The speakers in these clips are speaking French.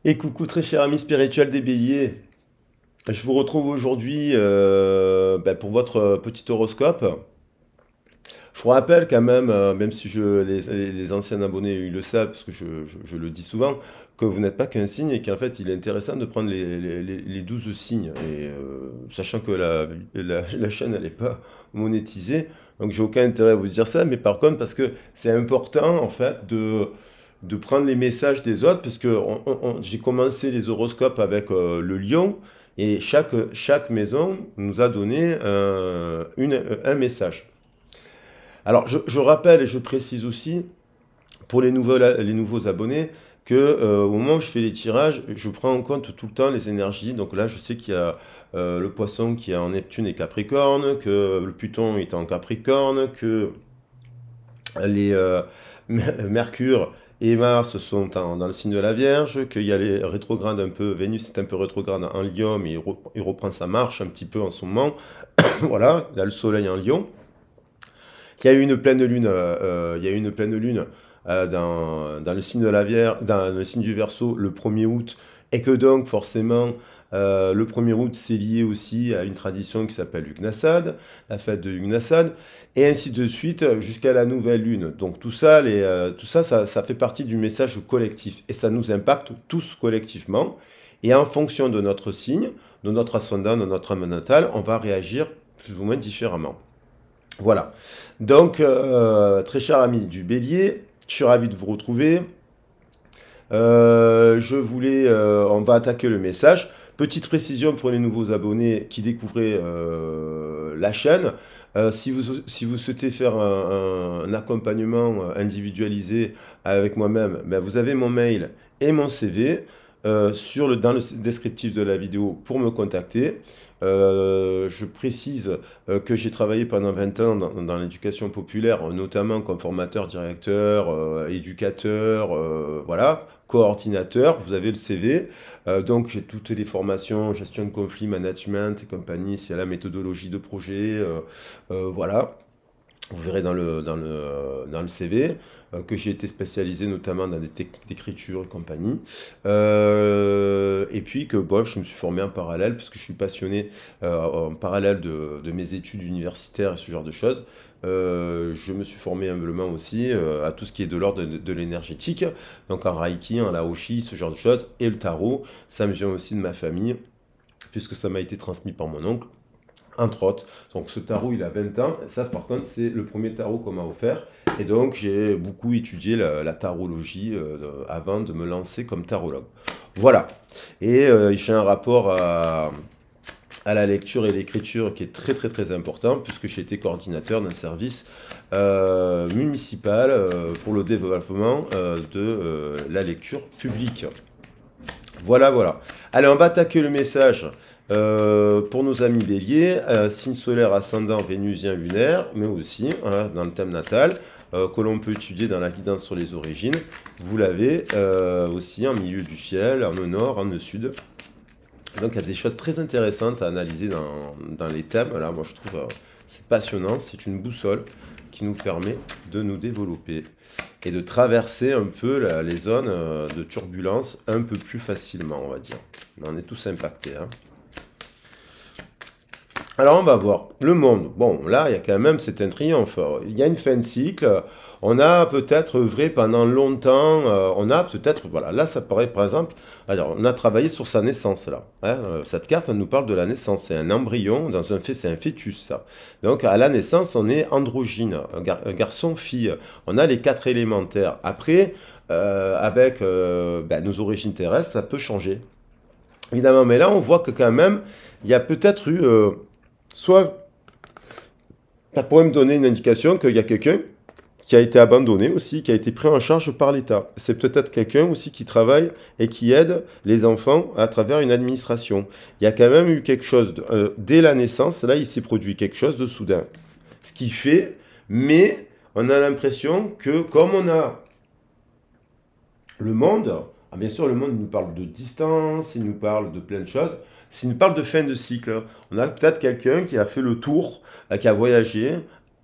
Et coucou très cher ami spirituel des béliers, je vous retrouve aujourd'hui pour votre petit horoscope. Je vous rappelle quand même, même si les anciens abonnés ils le savent, parce que je le dis souvent, que vous n'êtes pas qu'un signe et qu'en fait il est intéressant de prendre les 12 signes. Et sachant que la chaîne elle n'est pas monétisée, donc j'ai aucun intérêt à vous dire ça, mais par contre parce que c'est important en fait de prendre les messages des autres, parce que j'ai commencé les horoscopes avec le lion, et chaque maison nous a donné un message. Alors, je rappelle et je précise aussi, pour les nouveaux abonnés, que au moment où je fais les tirages, je prends en compte tout le temps les énergies. Donc là, je sais qu'il y a le poisson qui est en Neptune et Capricorne, que le Pluton est en Capricorne, que les Mercure et Mars sont dans le signe de la Vierge, qu'il y a les rétrogrades un peu, Vénus est un peu rétrograde en Lion, mais il reprend sa marche un petit peu en ce moment. Voilà, il y a le Soleil en Lion. Il y a eu une pleine lune, il y a eu une pleine lune dans le signe de la Vierge, dans le signe du Verseau le 1er août, et que donc forcément le 1er août c'est lié aussi à une tradition qui s'appelle Lughnasadh, la fête de Lughnasadh, et ainsi de suite jusqu'à la nouvelle lune. Donc tout ça, ça fait partie du message collectif, et ça nous impacte tous collectivement, et en fonction de notre signe, de notre ascendant, de notre âme natale, on va réagir plus ou moins différemment. Voilà. Donc, très cher ami du Bélier, je suis ravi de vous retrouver. On va attaquer le message. Petite précision pour les nouveaux abonnés qui découvraient la chaîne. Si vous souhaitez faire un accompagnement individualisé avec moi-même, ben vous avez mon mail et mon CV dans le descriptif de la vidéo pour me contacter. Je précise que j'ai travaillé pendant 20 ans dans l'éducation populaire, notamment comme formateur, directeur, éducateur, voilà, coordinateur. Vous avez le CV. Donc j'ai toutes les formations, gestion de conflit, management et compagnie, c'est la méthodologie de projet, voilà. Vous verrez dans le CV que j'ai été spécialisé notamment dans des techniques d'écriture et compagnie. Et puis que bref, je me suis formé en parallèle, parce que je suis passionné en parallèle de mes études universitaires et ce genre de choses. Je me suis formé humblement aussi à tout ce qui est de l'ordre de l'énergétique, donc en Reiki, en Laoshi, ce genre de choses. Et le tarot, ça me vient aussi de ma famille, puisque ça m'a été transmis par mon oncle, entre autres. Donc ce tarot, il a 20 ans. Ça, par contre, c'est le premier tarot qu'on m'a offert. Et donc, j'ai beaucoup étudié la tarologie avant de me lancer comme tarologue. Voilà. Et j'ai un rapport à la lecture et l'écriture qui est très très très important, puisque j'ai été coordinateur d'un service municipal pour le développement de la lecture publique. Voilà, voilà. Allez, on va attaquer le message pour nos amis béliers, signe solaire, ascendant, vénusien, lunaire, mais aussi dans le thème natal, que l'on peut étudier dans la guidance sur les origines. Vous l'avez aussi en milieu du ciel, en nord, en sud. Donc il y a des choses très intéressantes à analyser dans les thèmes. Là, moi je trouve c'est passionnant, c'est une boussole qui nous permet de nous développer et de traverser un peu les zones de turbulence un peu plus facilement, on va dire. On est tous impactés, hein. Alors on va voir le monde. Bon, là, il y a quand même, c'est un triomphe. Il y a une fin de cycle. On a peut-être œuvré pendant longtemps. On a peut-être, voilà, là, ça paraît, par exemple, alors, on a travaillé sur sa naissance, là. Hein, cette carte, elle nous parle de la naissance. C'est un embryon, c'est un fœtus, ça. Donc, à la naissance, on est androgyne, un garçon-fille. On a les 4 élémentaires. Après, avec nos origines terrestres, ça peut changer. Évidemment, mais là, on voit que quand même, il y a peut-être eu... soit, ça pourrait me donner une indication qu'il y a quelqu'un qui a été abandonné aussi, qui a été pris en charge par l'État. C'est peut-être quelqu'un aussi qui travaille et qui aide les enfants à travers une administration. Il y a quand même eu quelque chose, dès la naissance, là il s'est produit quelque chose de soudain. Ce qui fait, mais on a l'impression que comme on a le monde, bien sûr le monde nous parle de distance, il nous parle de plein de choses, s'il nous parle de fin de cycle, on a peut-être quelqu'un qui a fait le tour, qui a voyagé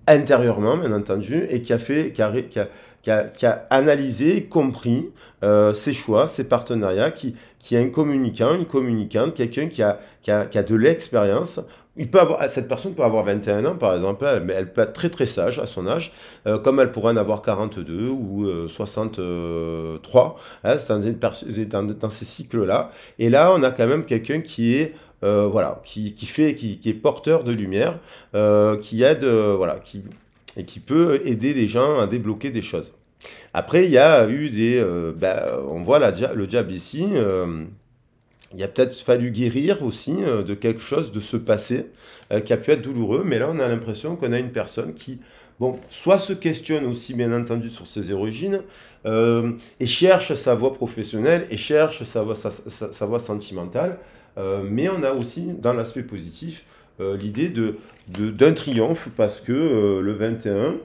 intérieurement, bien entendu, et qui qui a analysé, compris ses choix, ses partenariats, qui est un communicant, une communicante, quelqu'un qui a de l'expérience. Cette personne peut avoir 21 ans, par exemple, mais elle peut être très très sage à son âge, comme elle pourrait en avoir 42 ou 63, hein, dans ces cycles-là. Et là, on a quand même quelqu'un qui est, voilà, qui est porteur de lumière, qui aide, voilà, et qui peut aider les gens à débloquer des choses. Après, il y a eu on voit le diable ici. Il a peut-être fallu guérir aussi de quelque chose de ce passé qui a pu être douloureux, mais là on a l'impression qu'on a une personne qui, bon, soit se questionne aussi bien entendu sur ses origines et cherche sa voie professionnelle et cherche sa voie sentimentale, mais on a aussi dans l'aspect positif l'idée d'un triomphe parce que le 21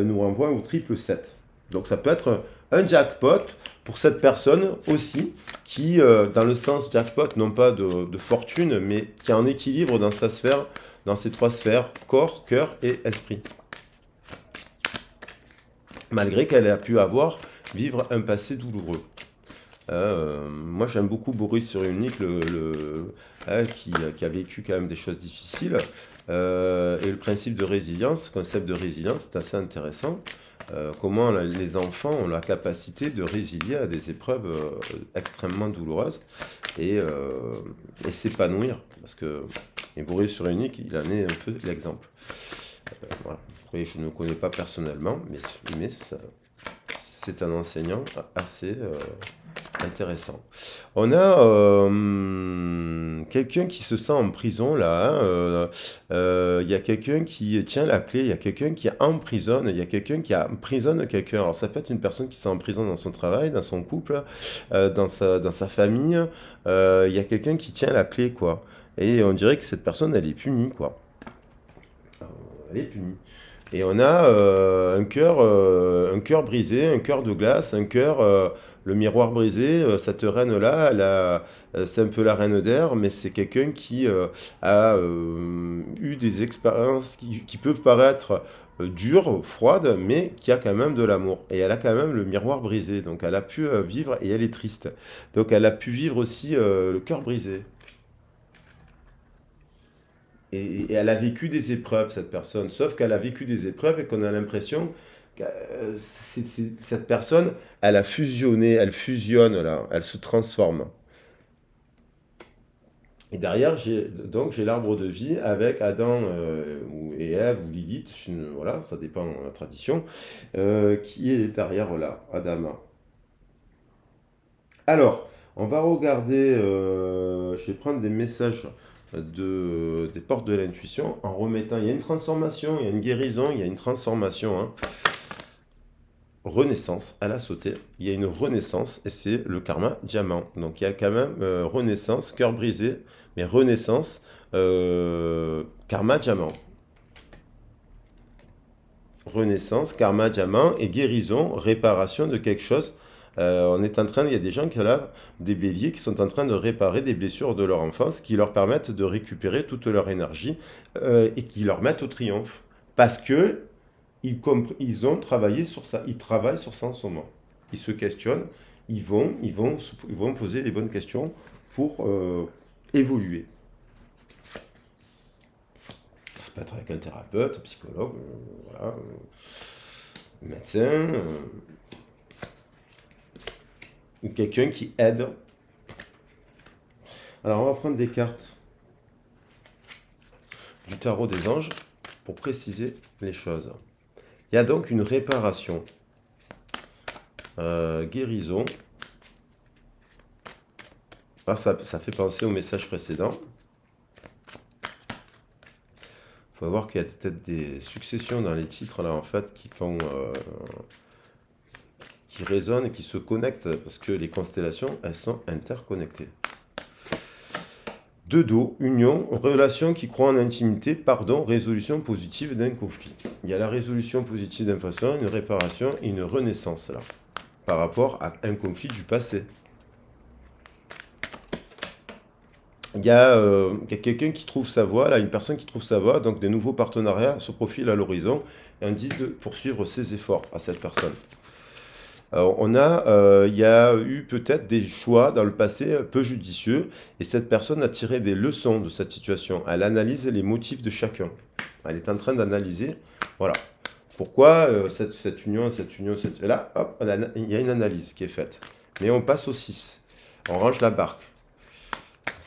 nous renvoie au triple 7. Donc ça peut être un jackpot pour cette personne aussi qui, dans le sens jackpot, non pas de fortune, mais qui est en équilibre dans sa sphère, dans ses trois sphères, corps, cœur et esprit. Malgré qu'elle a pu vivre un passé douloureux. Moi j'aime beaucoup Boris Cyrulnik, qui a vécu quand même des choses difficiles. Et le principe de résilience, le concept de résilience, c'est assez intéressant. Comment les enfants ont la capacité de résilier à des épreuves extrêmement douloureuses et s'épanouir. Parce que Boris Cyrulnik, il en est un peu l'exemple. Voilà. Après, je ne le connais pas personnellement, mais c'est un enseignant assez intéressant. On a quelqu'un qui se sent en prison là. Il y a quelqu'un qui tient la clé. Il y a quelqu'un qui emprisonne. Il y a quelqu'un qui emprisonne quelqu'un. Alors ça peut être une personne qui s'emprisonne dans son travail, dans son couple, dans sa famille. Il y a quelqu'un qui tient la clé quoi. Et on dirait que cette personne elle est punie quoi. Elle est punie. Et on a un cœur brisé, un cœur de glace, un cœur, le miroir brisé. Cette reine-là, c'est un peu la reine d'air, mais c'est quelqu'un qui a eu des expériences qui peuvent paraître dures, froides, mais qui a quand même de l'amour. Et elle a quand même le miroir brisé, donc elle a pu vivre et elle est triste. Donc elle a pu vivre aussi le cœur brisé. Et elle a vécu des épreuves, cette personne. Sauf qu'elle a vécu des épreuves et qu'on a l'impression que cette personne, elle a fusionné, elle fusionne là, elle se transforme. Et derrière, j'ai l'arbre de vie avec Adam et Ève ou Lilith, voilà, ça dépend de la tradition, qui est derrière là, Adama. Alors, on va regarder, je vais prendre des messages des portes de l'intuition en remettant, il y a une transformation, il y a une guérison, il y a une transformation, hein. Renaissance, elle a sauté, il y a une renaissance et c'est le karma diamant. Donc il y a quand même renaissance, cœur brisé, mais renaissance, karma diamant. Renaissance, karma diamant et guérison, réparation de quelque chose. Il y a des gens qui ont là, des béliers qui sont en train de réparer des blessures de leur enfance qui leur permettent de récupérer toute leur énergie et qui leur mettent au triomphe. Parce que ils ont travaillé sur ça, ils travaillent sur ça en ce moment. Ils se questionnent, ils vont poser les bonnes questions pour évoluer. Ça peut être avec un thérapeute, un psychologue, voilà, un médecin, ou quelqu'un qui aide. Alors on va prendre des cartes du tarot des anges pour préciser les choses. Il y a donc une réparation, guérison. Ah, ça fait penser au message précédent. Il faut voir qu'il y a peut-être des successions dans les titres là en fait qui résonnent et qui se connectent parce que les constellations elles sont interconnectées. De dos, union, relation qui croit en intimité, pardon, résolution positive d'un conflit. Il y a la résolution positive d'un façon, une réparation et une renaissance là, par rapport à un conflit du passé. Il y a quelqu'un qui trouve sa voie, là, une personne qui trouve sa voie, donc des nouveaux partenariats se profilent à l'horizon et on dit de poursuivre ses efforts à cette personne. Il y a eu peut-être des choix dans le passé peu judicieux, et cette personne a tiré des leçons de cette situation. Elle analyse les motifs de chacun. Elle est en train d'analyser, voilà, pourquoi cette union, et là, hop, il y a une analyse qui est faite. Mais on passe au 6. On range la barque.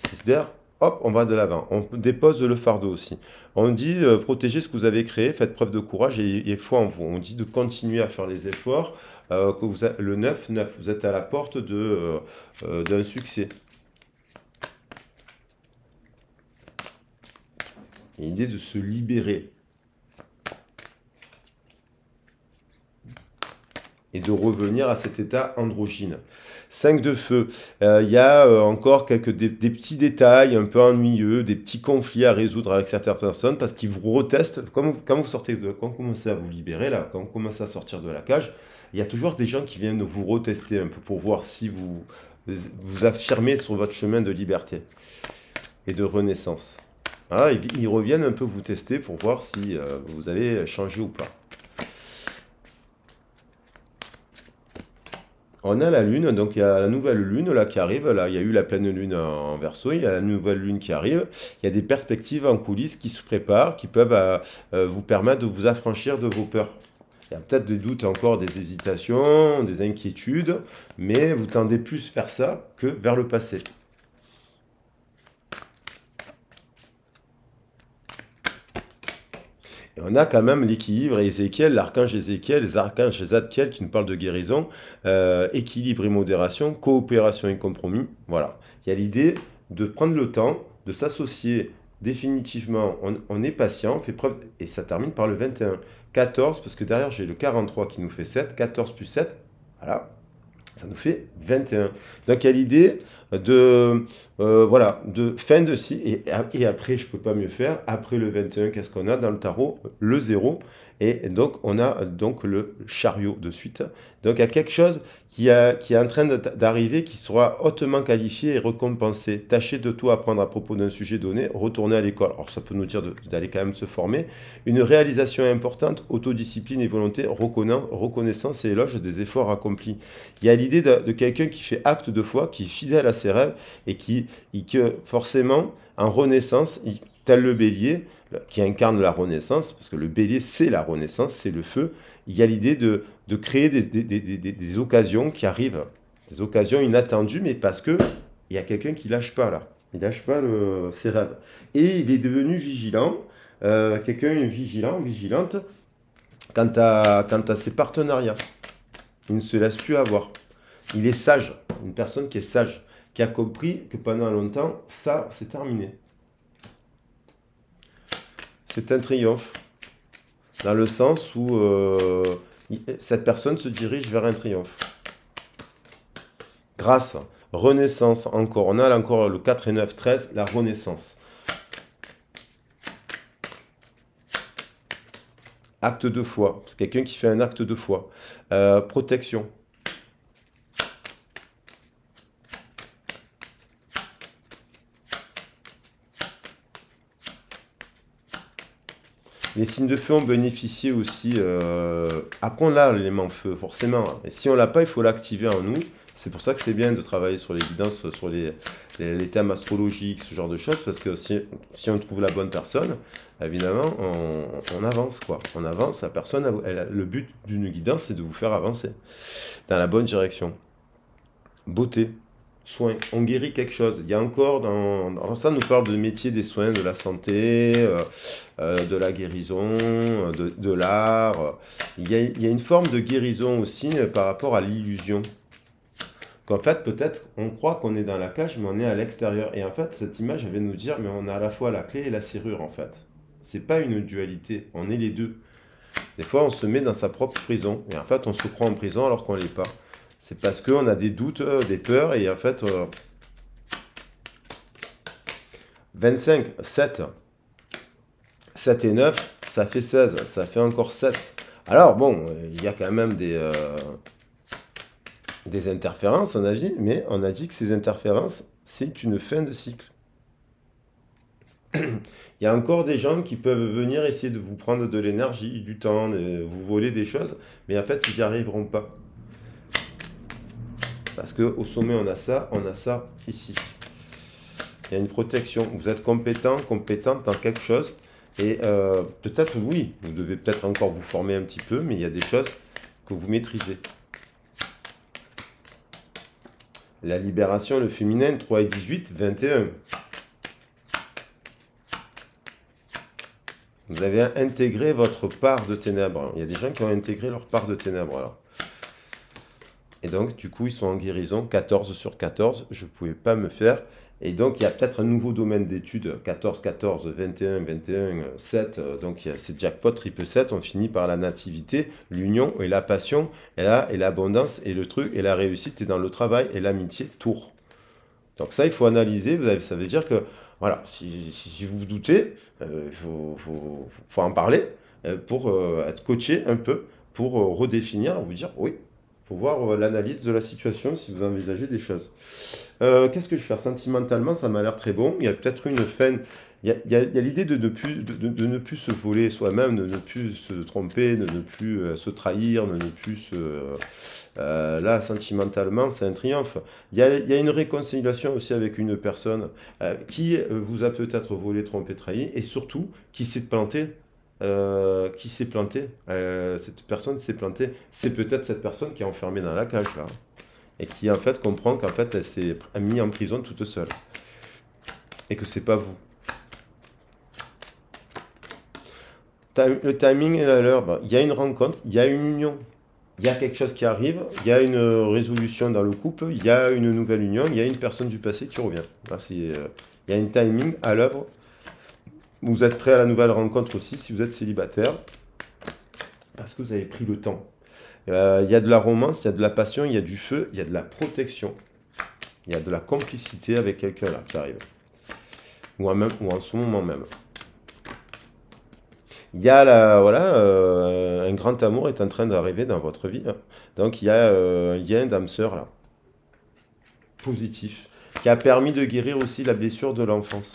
6 d'air, hop, on va de l'avant. On dépose le fardeau aussi. On dit protégez ce que vous avez créé, faites preuve de courage et foi en vous. On dit de continuer à faire les efforts. Le 9, vous êtes à la porte d'un succès. L'idée de se libérer et de revenir à cet état androgyne. 5 de feu, il y a encore des petits détails un peu ennuyeux, des petits conflits à résoudre avec certaines personnes parce qu'ils vous retestent. Quand vous commencez à vous libérer, là, quand vous commencez à sortir de la cage, il y a toujours des gens qui viennent vous retester un peu pour voir si vous affirmez sur votre chemin de liberté et de renaissance. Voilà, ils reviennent un peu vous tester pour voir si vous avez changé ou pas. On a la lune, donc il y a la nouvelle lune là qui arrive. Là, il y a eu la pleine lune en Verseau, il y a la nouvelle lune qui arrive. Il y a des perspectives en coulisses qui se préparent, qui peuvent vous permettre de vous affranchir de vos peurs. Il y a peut-être des doutes encore, des hésitations, des inquiétudes, mais vous tendez plus vers ça que vers le passé. Et on a quand même l'équilibre et Ézéchiel, l'archange Ézéchiel, les archanges Zadkiel qui nous parlent de guérison, équilibre et modération, coopération et compromis. Voilà. Il y a l'idée de prendre le temps, de s'associer définitivement. On est patient, on fait preuve, et ça termine par le 21. 14, parce que derrière j'ai le 43 qui nous fait 7, 14 plus 7, voilà, ça nous fait 21. Donc il y a l'idée voilà, de fin de cycle, et après je ne peux pas mieux faire, après le 21, qu'est-ce qu'on a dans le tarot? Le 0, et donc on a donc le chariot de suite. Donc il y a quelque chose qui est en train d'arriver, qui sera hautement qualifié et récompensé. Tâchez de tout apprendre à propos d'un sujet donné, retournez à l'école. Alors ça peut nous dire d'aller quand même se former. Une réalisation importante, autodiscipline et volonté, reconnaissance et éloge des efforts accomplis. Il y a l'idée de quelqu'un qui fait acte de foi, qui est fidèle à ses rêves et qui forcément, en renaissance, tel le bélier, qui incarne la renaissance, parce que le bélier, c'est la renaissance, c'est le feu, il y a l'idée de créer des occasions qui arrivent, des occasions inattendues, mais parce que il y a quelqu'un qui lâche pas là, il lâche pas ses rêves. Et il est devenu vigilant, quelqu'un vigilant, vigilante, quant à ses partenariats. Il ne se laisse plus avoir. Il est sage, une personne qui est sage, qui a compris que pendant longtemps, ça, c'est terminé. C'est un triomphe, dans le sens où cette personne se dirige vers un triomphe. Grâce, renaissance, encore. On a encore le 4 et 9, 13, la renaissance. Acte de foi, c'est quelqu'un qui fait un acte de foi. Protection. Les signes de feu ont bénéficié aussi. Après, on a l'élément feu, forcément. Et si on l'a pas, il faut l'activer en nous. C'est pour ça que c'est bien de travailler sur l'évidence, sur les thèmes astrologiques, ce genre de choses, parce que si on trouve la bonne personne, évidemment, on avance, quoi. On avance, la personne, le but d'une guidance, c'est de vous faire avancer dans la bonne direction. Beauté. Soins, on guérit quelque chose. Il y a encore alors ça nous parle de métier des soins, de la santé, de la guérison, de l'art. Il y a une forme de guérison aussi par rapport à l'illusion. Qu'en fait, peut-être, on croit qu'on est dans la cage, mais on est à l'extérieur. Et en fait, cette image, elle vient de nous dire, mais on a à la fois la clé et la serrure, en fait. C'est pas une dualité, on est les deux. Des fois, on se met dans sa propre prison. Et en fait, on se croit en prison alors qu'on ne l'est pas. C'est parce qu'on a des doutes, des peurs, et en fait, 25, 7. 7 et 9, ça fait 16, ça fait encore 7. Alors bon, il y a quand même des interférences, on a dit, mais on a dit que ces interférences, c'est une fin de cycle. Il y a encore des gens qui peuvent venir essayer de vous prendre de l'énergie, du temps, de vous voler des choses, mais en fait, ils n'y arriveront pas. Parce qu'au sommet, on a ça ici. Il y a une protection. Vous êtes compétent, compétente dans quelque chose. Et peut-être, oui, vous devez peut-être encore vous former un petit peu, mais il y a des choses que vous maîtrisez. La libération, le féminin, 3 et 18, 21. Vous avez intégré votre part de ténèbres. Il y a des gens qui ont intégré leur part de ténèbres. Alors. Et donc, du coup, ils sont en guérison. 14 sur 14, je ne pouvais pas me faire. Et donc, il y a peut-être un nouveau domaine d'études. 14, 14, 21, 21, 7. Donc, c'est jackpot, triple 7. On finit par la nativité, l'union et la passion, et l'abondance, et le truc, et la réussite, et dans le travail, et l'amitié, tour. Donc ça, il faut analyser. Ça veut dire que, voilà, si vous vous doutez, faut en parler pour être coaché un peu, pour redéfinir, vous dire, oui, il faut voir l'analyse de la situation si vous envisagez des choses. Qu'est-ce que je vais faire? Sentimentalement, ça m'a l'air très bon. Il y a peut-être une fin. Il y a l'idée de ne plus se voler soi-même, de ne plus se tromper, de ne plus se trahir, de ne plus se... là, sentimentalement, c'est un triomphe. Il y a une réconciliation aussi avec une personne qui vous a peut-être volé, trompé, trahi, et surtout qui s'est planté. Cette personne s'est plantée. C'est peut-être cette personne qui est enfermée dans la cage, là. Et qui, en fait, comprend qu'en fait, elle s'est mise en prison toute seule. Et que c'est pas vous. Le timing et la l'heure, il y a une rencontre, il y a une union. Il y a quelque chose qui arrive, il y a une résolution dans le couple, il y a une nouvelle union, il y a une personne du passé qui revient. Là, il y a une timing à l'œuvre. Vous êtes prêt à la nouvelle rencontre aussi si vous êtes célibataire, parce que vous avez pris le temps. Il y a de la romance, il y a de la passion, il y a du feu, il y a de la protection. Il y a de la complicité avec quelqu'un là qui arrive. Ou en ce moment même. Il y a voilà, un grand amour est en train d'arriver dans votre vie, hein. Donc il y a un lien d'âme sœur là, positif, qui a permis de guérir aussi la blessure de l'enfance.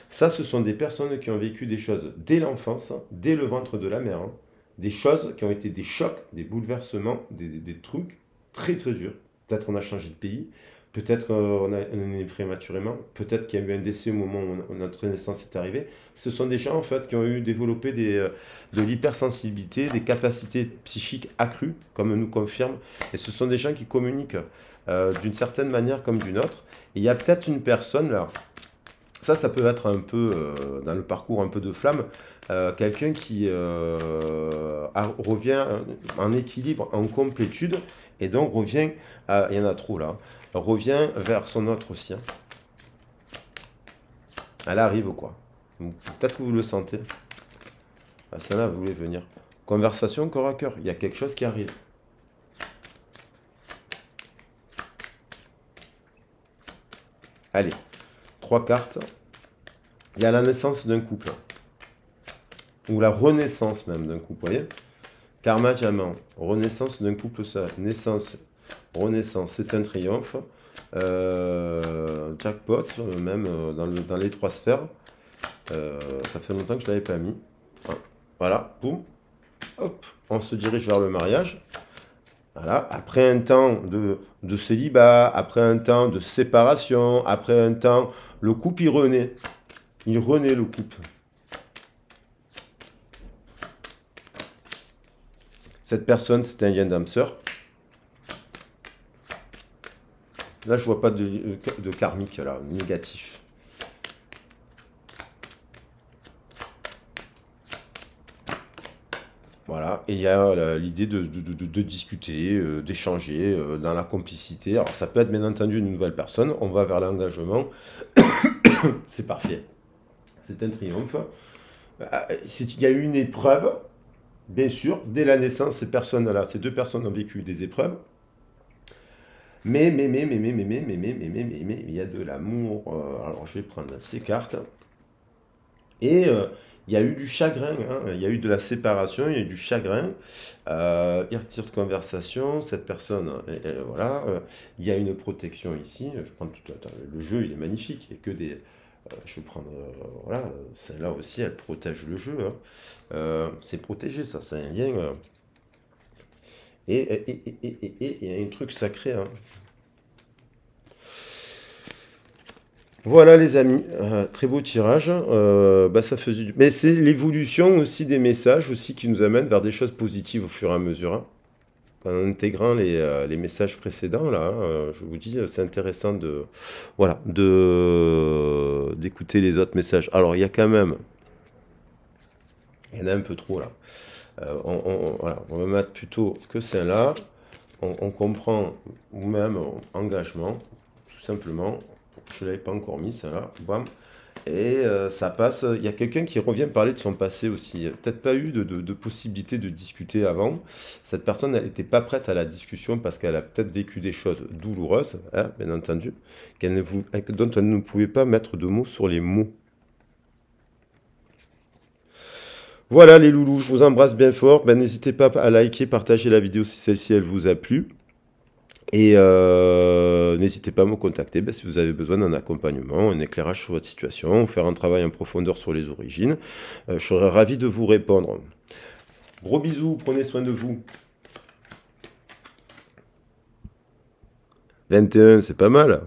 Ça, ce sont des personnes qui ont vécu des choses dès l'enfance, dès le ventre de la mère, hein. Des choses qui ont été des chocs, des bouleversements, des trucs très très durs. Peut-être on a changé de pays, peut-être on est né prématurément, peut-être qu'il y a eu un décès au moment où notre naissance est arrivée. Ce sont des gens en fait qui ont eu développé de l'hypersensibilité, des capacités psychiques accrues, comme nous confirme. Et ce sont des gens qui communiquent d'une certaine manière comme d'une autre. Et il y a peut-être une personne là. Ça peut être un peu, dans le parcours un peu de flamme, quelqu'un qui revient en équilibre, en complétude, et donc revient, il y en a trop là, revient vers son autre aussi, hein. Elle arrive quoi. Peut-être que vous le sentez. Ah, celle-là, vous voulez venir. Conversation corps à cœur, il y a quelque chose qui arrive. Allez, 3 cartes. Il y a la naissance d'un couple. Ou la renaissance même d'un couple, vous voyez? Karma diamant, renaissance d'un couple seul. Naissance, renaissance, c'est un triomphe. Jackpot, même dans les 3 sphères. Ça fait longtemps que je ne l'avais pas mis. Voilà, boum. Hop, on se dirige vers le mariage. Voilà, après un temps de célibat, après un temps de séparation, après un temps, le couple il renaît. Il renaît le couple. Cette personne, c'est un lien d'âme sœur. Là, je vois pas de karmique, là, négatif. Voilà, et il y a l'idée de discuter, d'échanger dans la complicité. Alors, ça peut être bien entendu une nouvelle personne. On va vers l'engagement. C'est parfait. C'est un triomphe. Il y a eu une épreuve, bien sûr. Dès la naissance, ces deux personnes ont vécu des épreuves. Mais, il y a de l'amour. Alors, je vais prendre ces cartes. Et il y a eu du chagrin, hein. Il y a eu de la séparation, il y a eu du chagrin. Il retire de conversation, cette personne, voilà. Il y a une protection ici. Je prends attends, le jeu, il est magnifique. Il y a que des. Je vais prendre. Voilà, celle-là aussi, elle protège le jeu, hein. C'est protégé, ça, c'est un lien. Il y a un truc sacré, hein. Voilà les amis, très beau tirage. Bah, ça faisait Mais c'est l'évolution aussi des messages aussi qui nous amène vers des choses positives au fur et à mesure, hein. En intégrant les messages précédents là, hein, je vous dis, c'est intéressant de voilà d'écouter les autres messages. Alors il y en a un peu trop là. Voilà, on va mettre plutôt que celle-là. On comprend, ou même engagement, tout simplement. Je ne l'avais pas encore mis, celle-là. Bam. Et ça passe. Il y a quelqu'un qui revient parler de son passé aussi. Il n'y a peut-être pas eu de possibilité de discuter avant. Cette personne, elle n'était pas prête à la discussion parce qu'elle a peut-être vécu des choses douloureuses, hein, bien entendu, dont elle ne pouvait pas mettre de mots sur les mots. Voilà les loulous, je vous embrasse bien fort. Ben, n'hésitez pas à liker, partager la vidéo si celle-ci elle vous a plu. Et n'hésitez pas à me contacter si vous avez besoin d'un accompagnement, un éclairage sur votre situation, faire un travail en profondeur sur les origines. Je serai ravi de vous répondre. Gros bisous, prenez soin de vous. 21, c'est pas mal.